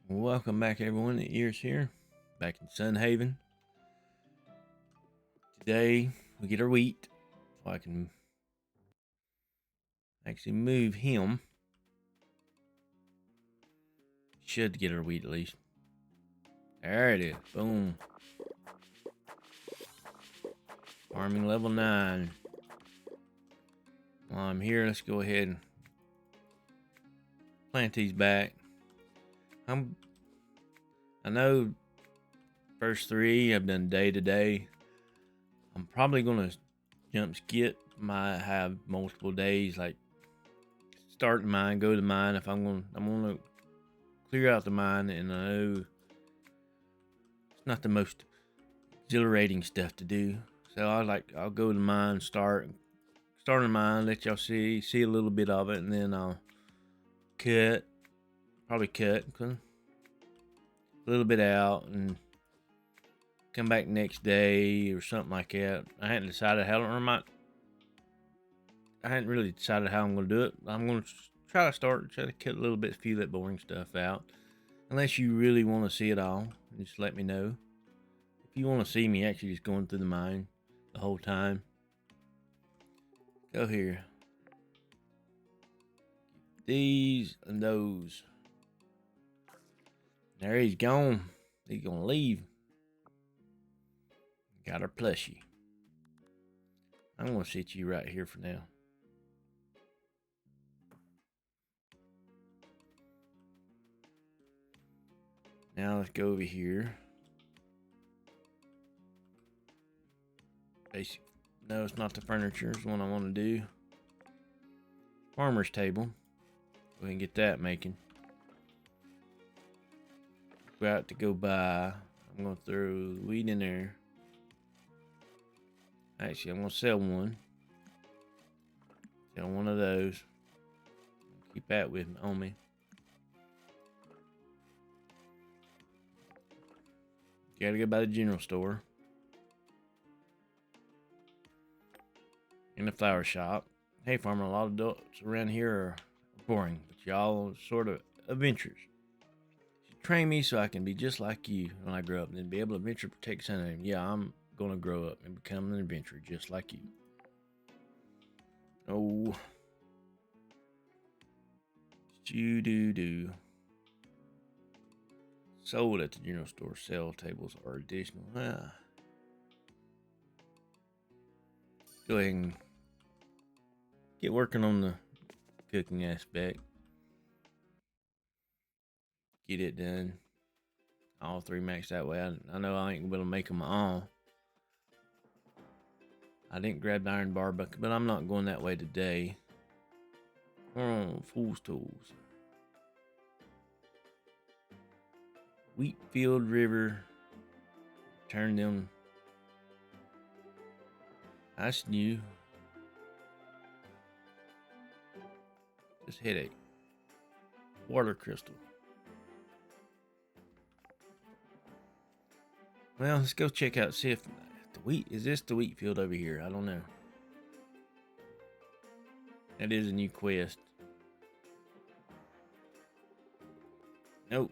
Welcome back, everyone. The Erus here, back in SunHaven. Today we get our wheat, so I can actually move him. Should get our wheat at least. There it is. Boom. Farming level 9. While I'm here, let's go ahead and plant these back. I know first 3 I've done day to day. I'm probably gonna jump skip. Might have multiple days, like start the mine, go to the mine. If I'm gonna clear out the mine, and I know it's not the most exhilarating stuff to do. So I'll go to the mine, start the mine, let y'all see a little bit of it, and then I'll probably cut a little bit out and come back next day or something like that. I hadn't decided how, I hadn't really decided how I'm going to do it. I'm going to try to cut a little bit, few of that boring stuff out. Unless you really want to see it all, just let me know. If you want to see me actually just going through the mine the whole time, go here. These and those. There he's gone. He's going to leave. Got our plushie. I'm going to sit you right here for now. Now let's go over here. Basic. No, it's not the furniture. It's the one I want to do. Farmer's table. Go ahead and get that making. About to go buy. I'm going to throw the wheat in there. Actually, I'm going to sell one. Sell one of those. Keep that on me. Gotta go by the general store. In the flower shop. Hey, farmer, a lot of adults around here are boring, but y'all are sort of adventurers. You train me so I can be just like you when I grow up, and then be able to venture protect SunHaven. Yeah, I'm gonna grow up and become an adventurer just like you. Oh. Doo. Sold at the general store. Sell tables are additional. Go ahead and get working on the cooking aspect. Get it done. All 3 maxed that way. I know I ain't gonna be able to make them all. I didn't grab the iron bar bucket, but I'm not going that way today. Oh, fool's tools. Wheatfield River. Turn them. That's new. Just headache. Water crystal. Well, let's go check out, see if the wheat, is this the wheat field over here? I don't know. That is a new quest. Nope.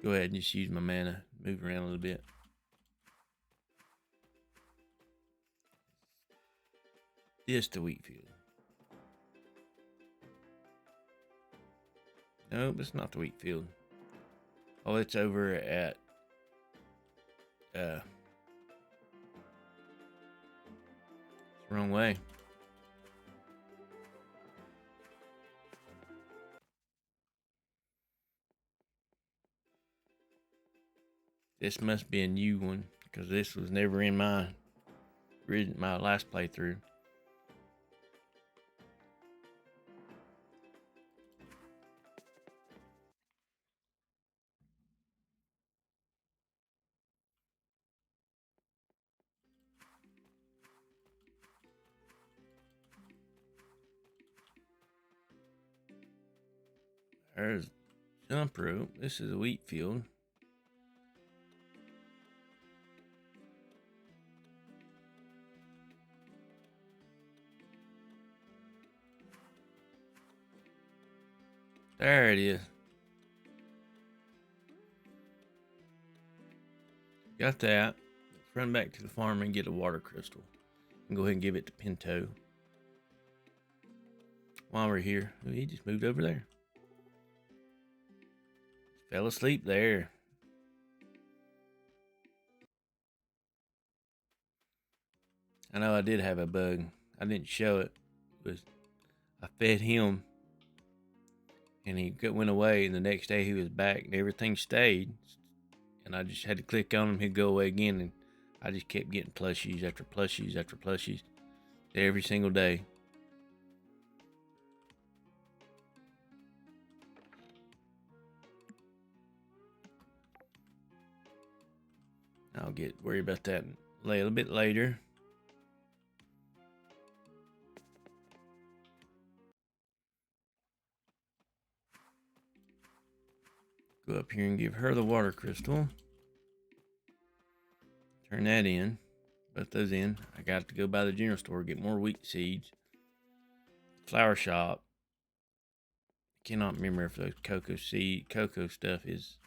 Go ahead and just use my mana. Move around a little bit. This the wheat field. Nope, it's not the wheat field. Oh, it's over at it's the wrong way. This must be a new one, because this was never in my last playthrough. There's jump rope. This is a wheat field. There it is. Got that. Let's run back to the farm and get a water crystal. And go ahead and give it to Pinto. While we're here, he just moved over there. Fell asleep there. I know I did have a bug. I didn't show it. I fed him, and he went away. And the next day he was back, and everything stayed. And I just had to click on him. He'd go away again, and I just kept getting plushies after plushies after plushies every single day. I'll worry about that a little bit later. Go up here and give her the water crystal. Turn that in. Put those in. I got to go by the general store, get more wheat seeds. Flower shop. I cannot remember if those cocoa stuff is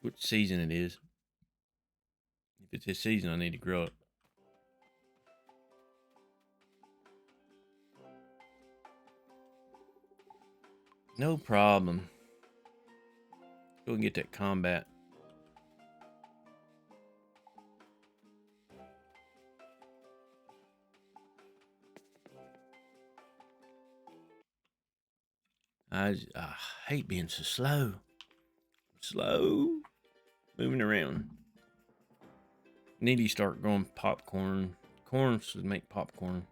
what season it is. If it's this season, I need to grow it. No problem. Go and get that combat. I hate being so slow. Moving around. Need to start growing popcorn. Corn should make popcorn.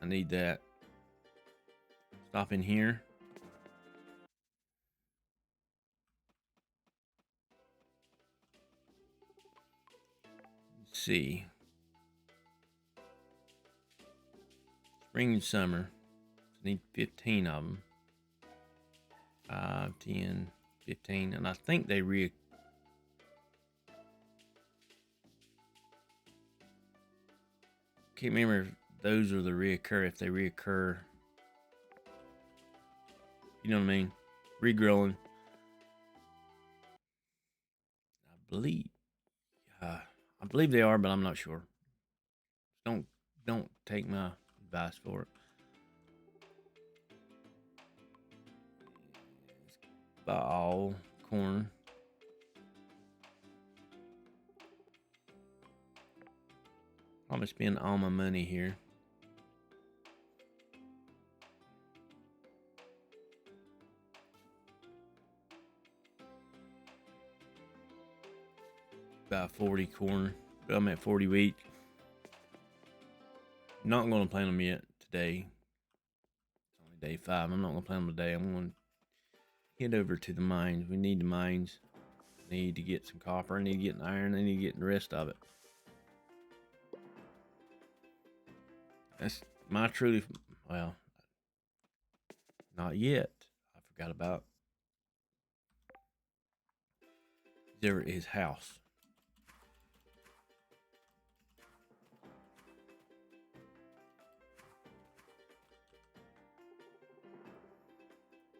I need that. Stop in here. Let's see. Spring and summer. Need 15 of them. 5, 10, 15. And I think they can't remember if those are the reoccur. If they reoccur. You know what I mean? Regrowing. I believe they are, but I'm not sure. Don't take my advice for it. Buy all corn. I'm gonna spend all my money here. About 40 corn, but I'm at 40 wheat. Not gonna plant them yet today. It's only day 5. I'm not gonna plant them today. I'm gonna head over to the mines. We need the mines. I need to get some copper. I need to get an iron. I need to get the rest of it. That's my truly, well, not yet. I forgot about his house.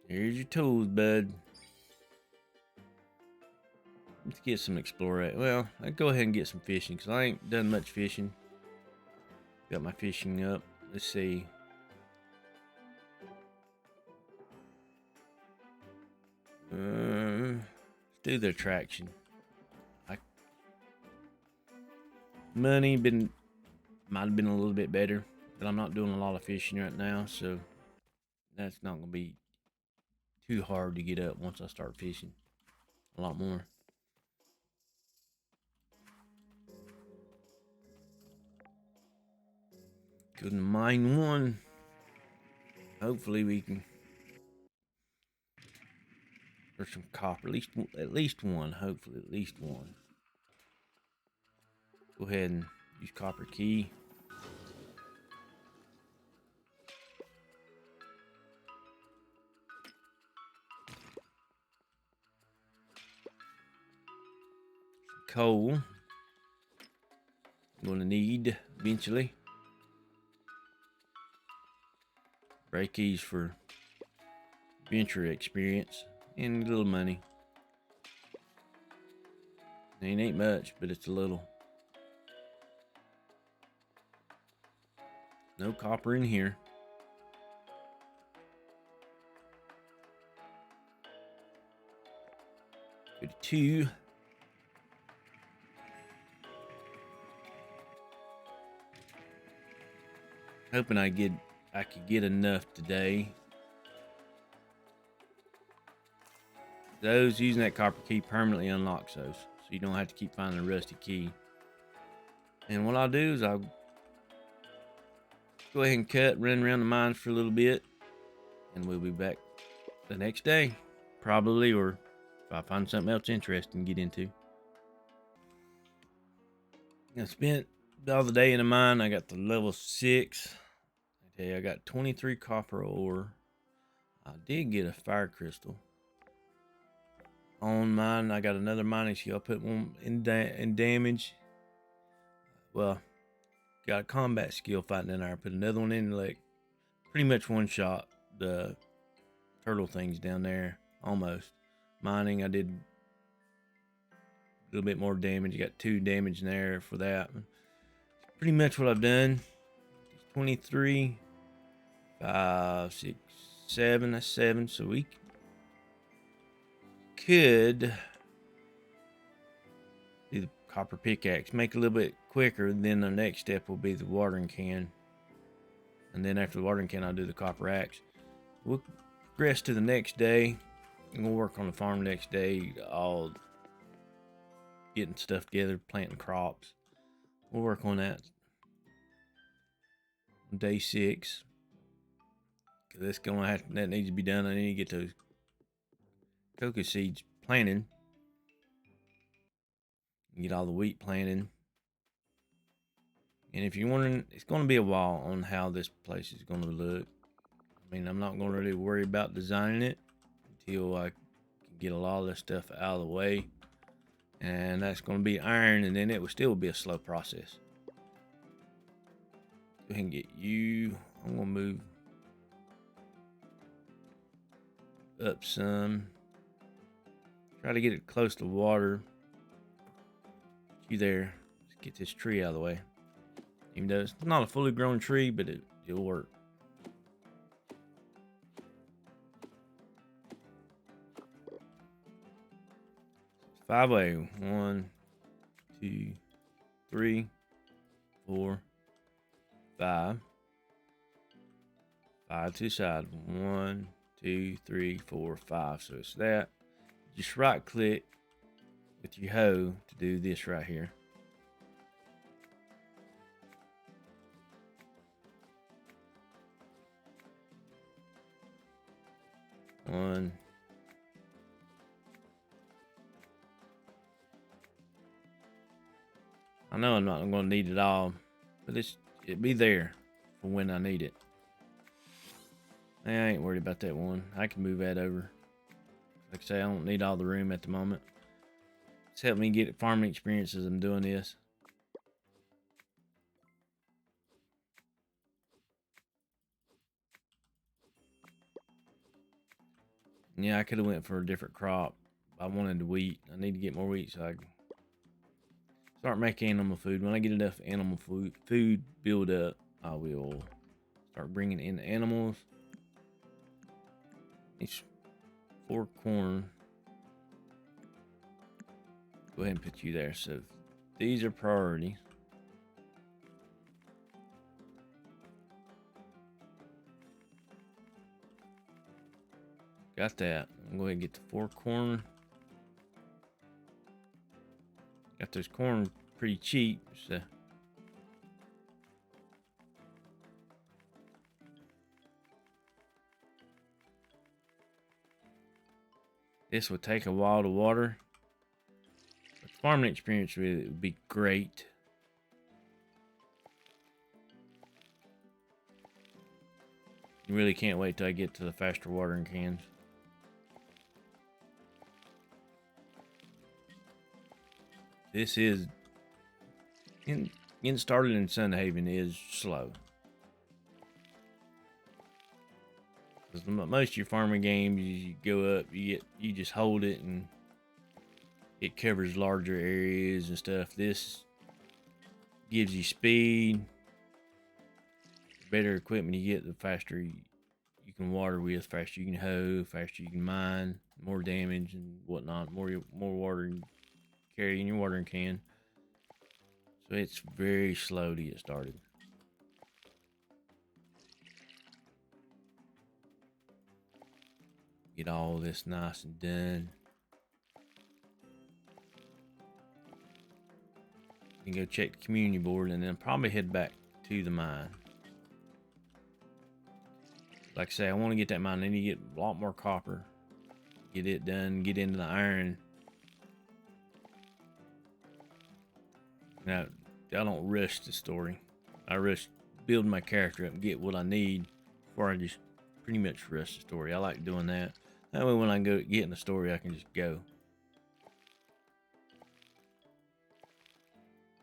Here's your tools, bud. Let's get some exploring. Well, I'll go ahead and get some fishing because I ain't done much fishing. Got my fishing up. Let's see. Let's do the attraction. Money might have been a little bit better, but I'm not doing a lot of fishing right now, so that's not gonna be too hard to get up once I start fishing a lot more. Go to mine 1. Hopefully we can. There's some copper, at least one. Hopefully at least one. Go ahead and use copper key. Coal. I'm gonna need eventually. break keys for venture experience and a little money. It ain't much, but it's a little. No copper in here. Go to 2. Hoping I could get enough today. Those using that copper key permanently unlocks those, so you don't have to keep finding a rusty key. And what I'll do is I'll go ahead and cut, run around the mines for a little bit, and we'll be back the next day, probably, or if I find something else interesting to get into. I spent all the day in the mine. I got to level 6. Okay, I got 23 copper ore. I did get a fire crystal. On mine, I got another mining skill. I put one in damage. Well, got a combat skill fighting in there. I put another one in, like, pretty much one shot the turtle things down there, almost. Mining, I did a little bit more damage. Got 2 damage in there for that. Pretty much what I've done. 23, 5, 6, 7. That's 7. So we could do the copper pickaxe, make it a little bit quicker. Then the next step will be the watering can, and then after the watering can, I'll do the copper axe. We'll progress to the next day, and we'll work on the farm next day. All getting stuff together, planting crops. We'll work on that on day 6. Cause that's that needs to be done. I need to get those cocoa seeds planted. Get all the wheat planted. And if you're wondering, it's going to be a while on how this place is going to look. I mean, I'm not going to really worry about designing it until I can get a lot of this stuff out of the way. And that's going to be iron, and then it will still be a slow process. Go ahead and get you. I'm going to move up some. Try to get it close to water. You there. Let's get this tree out of the way. Even though it's not a fully grown tree, but it'll work. It's 5-way. 1, 2, 3, 4, 5. 5 to the side. 1, 2, 3, 4, 5. So it's that. Just right click with your hoe to do this right here. One. I know I'm not going to need it all, but it'll be there for when I need it. I ain't worried about that one. I can move that over. Like I say, I don't need all the room at the moment. It's helped me get farming experience as I'm doing this. Yeah, I could have went for a different crop. I wanted the wheat. I need to get more wheat so I can start making animal food. When I get enough animal food build up, I will start bringing in animals. These 4 corn. Go ahead and put you there. So these are priorities. Got that. I'm going to get the 4 corn. Got those corn pretty cheap. So this would take a while to water. But farming experience really would be great. You really can't wait till I get to the faster watering cans. This is getting started in SunHaven is slow. Because most of your farming games, you go up, you just hold it and it covers larger areas and stuff. This gives you speed. The better equipment you get, the faster you can water with, faster you can hoe, faster you can mine, more damage and whatnot, more water you carry in your watering can. So it's very slow to get started. Get all this nice and done. And go check the community board and then probably head back to the mine. Like I say, I want to get that mine. I need to get a lot more copper. Get it done, get into the iron. Now, I don't rush the story. I rush building my character up and get what I need before I just pretty much rush the story. I like doing that. That way when I go get in the story, I can just go.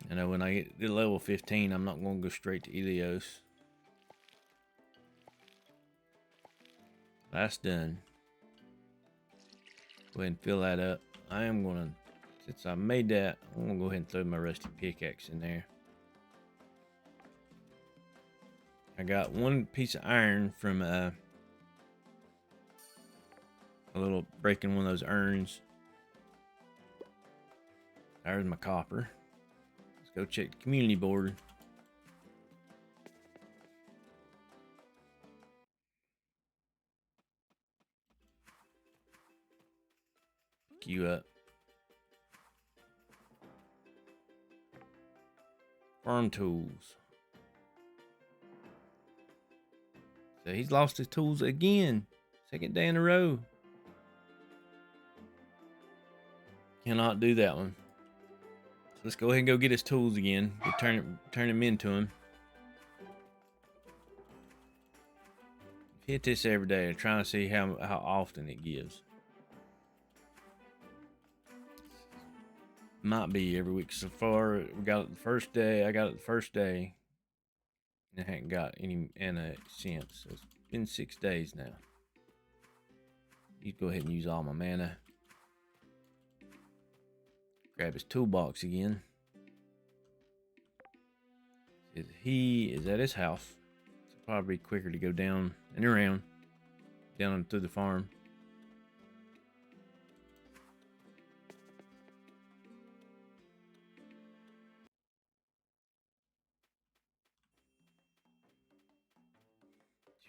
And when I get to level 15, I'm not going to go straight to Ilios. That's done. Go ahead and fill that up. I am going to, since I made that, I'm going to go ahead and throw my rusty pickaxe in there. I got one piece of iron from a little breaking one of those urns. There's my copper. Let's go check the community board. Queue up. Farm tools. So he's lost his tools again. Second day in a row. Cannot do that one. So let's go ahead and go get his tools again. Turn him into him. Hit this every day. I'm trying to see how often it gives. Might be every week. So far, we got it the first day. I got it the first day. And I haven't got any mana since. So it's been 6 days now. You go ahead and use all my mana. Grab his toolbox again. He is at his house. It's probably quicker to go down and around. Down and through the farm.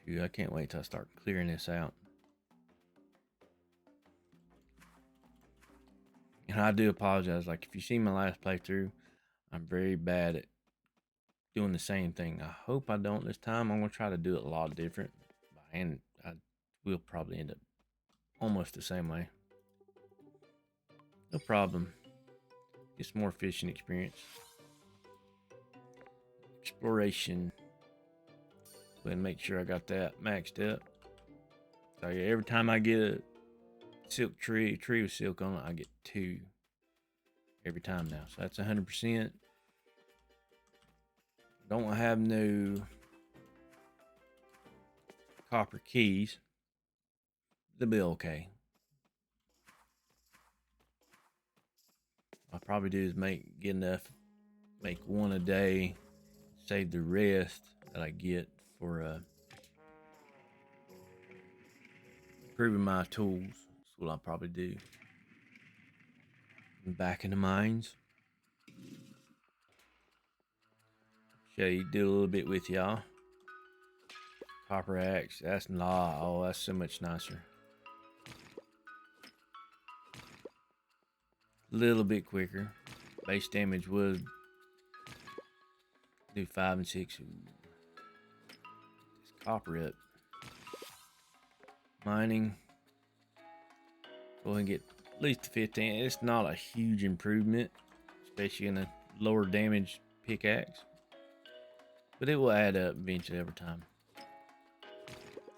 Shoot, I can't wait till I start clearing this out. And I do apologize. Like, if you see my last playthrough, I'm very bad at doing the same thing. I hope I don't this time. I'm going to try to do it a lot different. And I will probably end up almost the same way. No problem. Get some more fishing experience. Exploration. Go ahead and make sure I got that maxed up. So every time I get a silk tree with silk on it, I get 2 every time now. So that's 100%. Don't have no copper keys. They'll be okay. I'll probably do is get enough, make 1 a day, save the rest that I get for improving my tools. That's what I'll probably do. Back in the mines. Show you, do a little bit with y'all. Copper axe, that's not, oh, that's so much nicer. A little bit quicker. Base damage would do 5 and 6. Ooh. This copper up. Mining. Go ahead and get at least to 15. It's not a huge improvement, especially in a lower damage pickaxe, but it will add up eventually over time.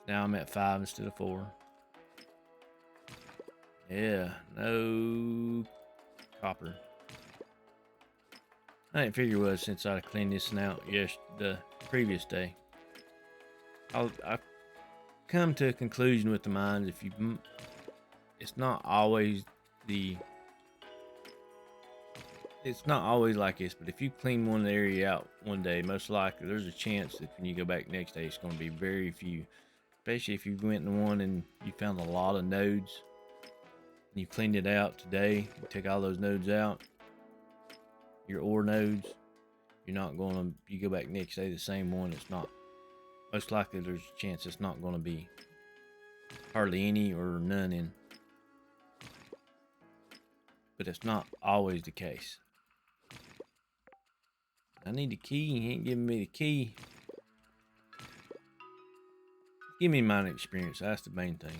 Now I'm at 5 instead of 4. Yeah, no copper. I didn't figure it was since I cleaned this out the previous day. I come to a conclusion with the mines. If you, it's not always like this, but if you clean one area out one day, most likely there's a chance that when you go back next day, it's going to be very few. Especially if you went in one and you found a lot of nodes and you cleaned it out today, you took all those nodes out, your ore nodes, you're not going to, you go back next day, the same one, it's not, most likely there's a chance it's not going to be hardly any or none in. But it's not always the case. I need the key. He ain't giving me the key. Give me mine experience. That's the main thing.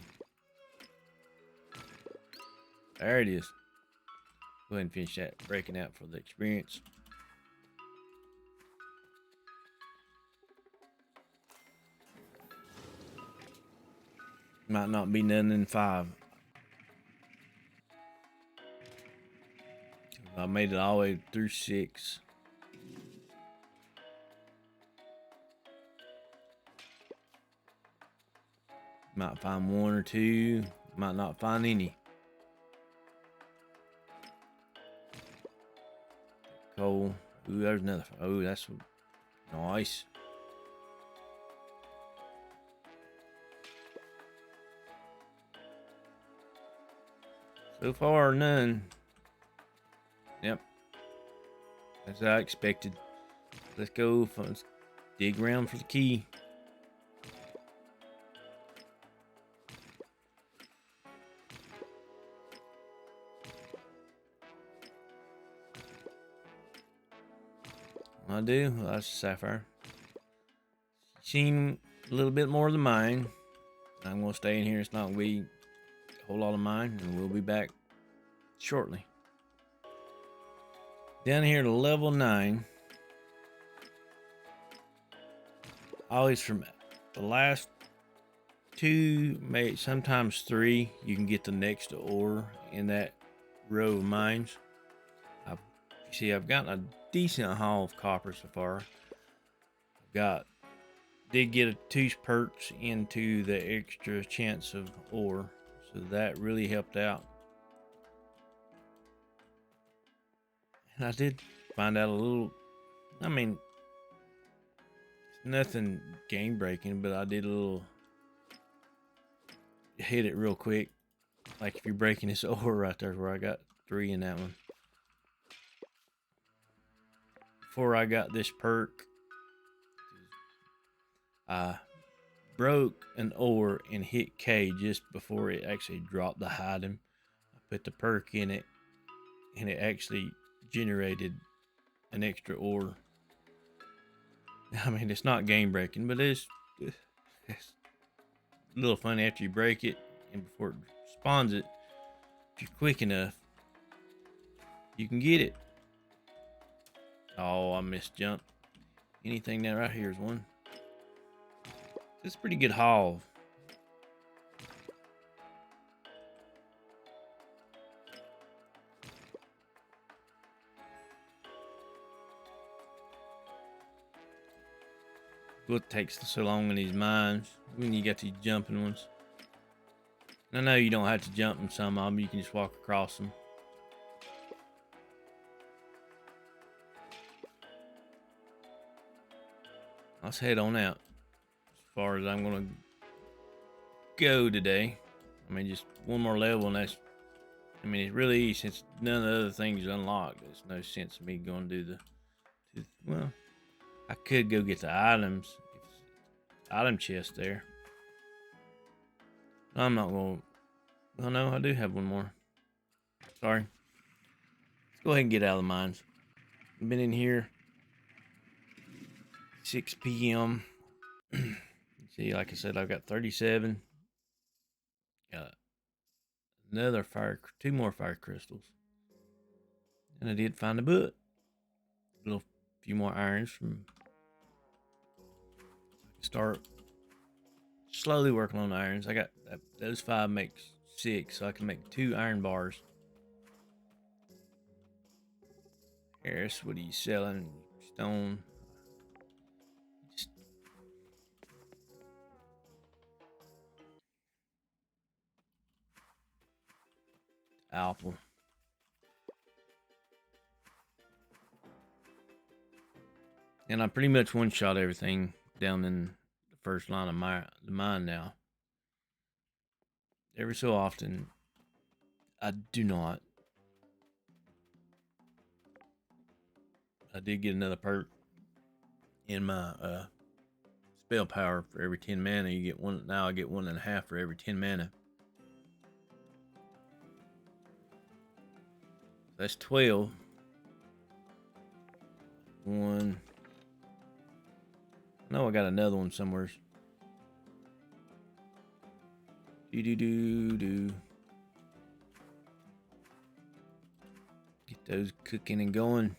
There it is. Go ahead and finish that breaking out for the experience. Might not be none in 5. I made it all the way through 6. Might find 1 or 2. Might not find any. Coal. Ooh, there's another. Oh, that's nice. So far, none. Yep. That's what I expected. Let's go. Let's dig around for the key. I do. Well, that's a sapphire. Seen a little bit more of the mine. I'm going to stay in here. It's not going to be a whole lot of mine, and we'll be back shortly. Down here to level 9. Always from the last 2, maybe sometimes 3, you can get the next ore in that row of mines. I've gotten a decent haul of copper so far. Did get a 2 perks into the extra chance of ore, so that really helped out. And I did find out a little, I mean, nothing game breaking, but I did a little hit it real quick. Like if you're breaking this ore right there where I got 3 in that one. Before I got this perk, I broke an ore and hit K just before it actually dropped the item. I put the perk in it and it actually generated an extra ore. I mean, it's not game breaking, but it's a little funny after you break it and before it spawns it. If you're quick enough, you can get it. Oh, I missed jump. Anything down right here is one. It's a pretty good haul. What takes so long in these mines when you got these jumping ones? I know you don't have to jump in some of them, you can just walk across them. Let's head on out as far as I'm gonna go today. I mean, just one more level and that's, I mean, it's really easy since none of the other things are unlocked. There's no sense of me going to do well, I could go get the items. Item chest there. I'm not going. Oh no, I do have one more. Sorry. Let's go ahead and get out of the mines. I've been in here 6 p.m. See, like I said, I've got 37. Got another 2 more fire crystals. And I did find a book. A few more irons from. Start slowly working on irons. I got those 5 makes 6, so I can make 2 iron bars. Erus, what are you selling? Stone. apple. And I pretty much one-shot everything down in the first line of the mine now. Every so often, I do not. I did get another perk in my spell power for every 10 mana. You get one. Now I get 1.5 for every 10 mana. That's 12. One. I know I got another one somewhere. Do. Get those cooking and going.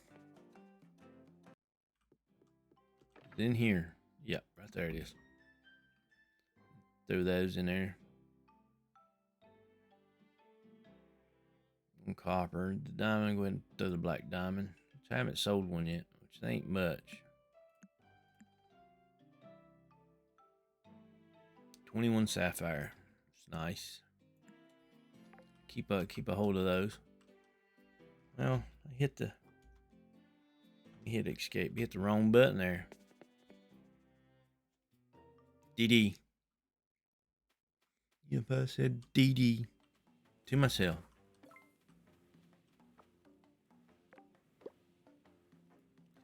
In here. Yep, right there it is. Throw those in there. One copper. The diamond, go ahead and throw the black diamond. Which I haven't sold one yet, which ain't much. 21 sapphire. It's nice. Keep a hold of those. Well, I hit escape. Hit the wrong button there. DD. Yep, I said DD to myself.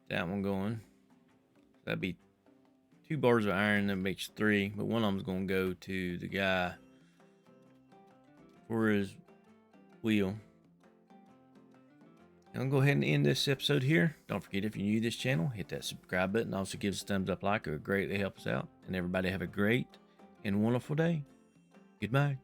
That one going. That'd be 2 bars of iron. That makes 3, but one of them's gonna go to the guy for his wheel. I'm going to go ahead and end this episode here. Don't forget, if you're new to this channel, hit that subscribe button. Also give us a thumbs up, like. It would greatly help us out. And everybody have a great and wonderful day. Goodbye.